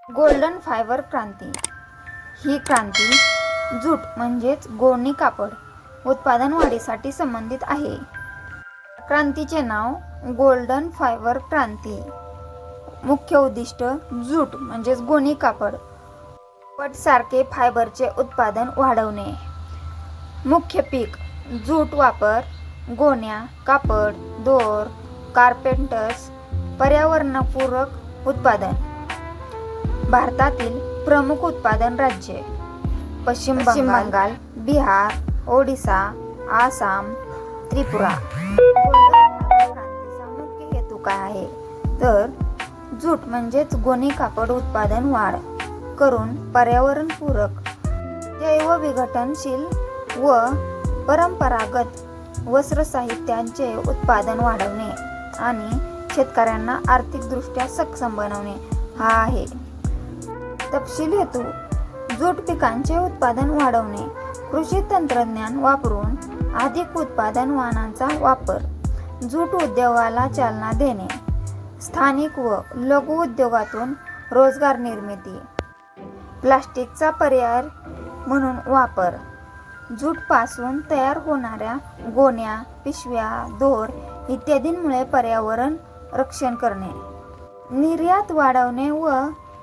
Golden fibre क्रांती ही क्रांती jute म्हणजेच गोणी कापड उत्पादन वाढीसाठी संबंधित आहे. क्रांतीचे नाव गोल्डन फायबर क्रांती. मुख्य उद्दिष्ट जूट म्हणजेच गोणी कापड सारखे फायबरचे उत्पादन वाढवणे. मुख्य पीक जूट वापर गोण्या, कापड, दोर, कार्पेंटर्स. पर्यावरणपूरक उत्पादन. भारतातील प्रमुख उत्पादन राज्ये पश्चिम बंगाल, बिहार, ओडिशा, आसाम, त्रिपुरा. क्रांतीचा मुख्य हेतू काय आहे तर जूट म्हणजेच गोणी कापड उत्पादन वाढ करून पर्यावरणपूरक, जैवविघटनशील व परंपरागत वस्त्र साहित्यांचे उत्पादन वाढवणे आणि शेतकऱ्यांना आर्थिकदृष्ट्या सक्षम बनवणे हा आहे. तपशील हेतू जूट पिकांचे उत्पादन वाढवणे, कृषी तंत्रज्ञान वापरून अधिक उत्पादन वाहनांचा वापर, जूट उद्योगाला चालना देणे, स्थानिक व लघु उद्योगातून रोजगार निर्मिती, प्लास्टिकचा पर्याय म्हणून वापर, जूटपासून तयार होणाऱ्या गोण्या, पिशव्या, दोर इत्यादींमुळे पर्यावरण रक्षण करणे, निर्यात वाढवणे व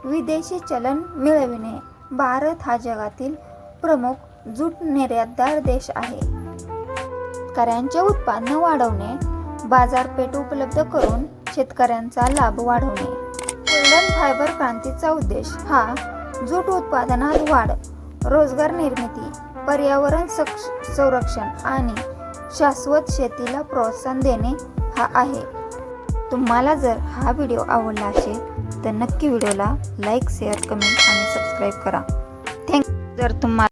विदेशी चलन मिळविणे. भारत हा जगातील प्रमुख जूट निर्यातदार देश आहे. शेतकऱ्यांचे उत्पन्न वाढवणे, बाजारपेठ उपलब्ध करून शेतकऱ्यांचा लाभ वाढवणे. गोल्डन फायबर क्रांतीचा उद्देश हा जूट उत्पादनात वाढ, रोजगार निर्मिती, पर्यावरण संरक्षण आणि शाश्वत शेतीला प्रोत्साहन देणे हा आहे. तुम्हाला जर हा व्हिडिओ आवडला असेल तर नक्की व्हिडिओला लाईक, शेअर, कमेंट आणि सबस्क्राईब करा. थँक्यू. जर तुम्हाला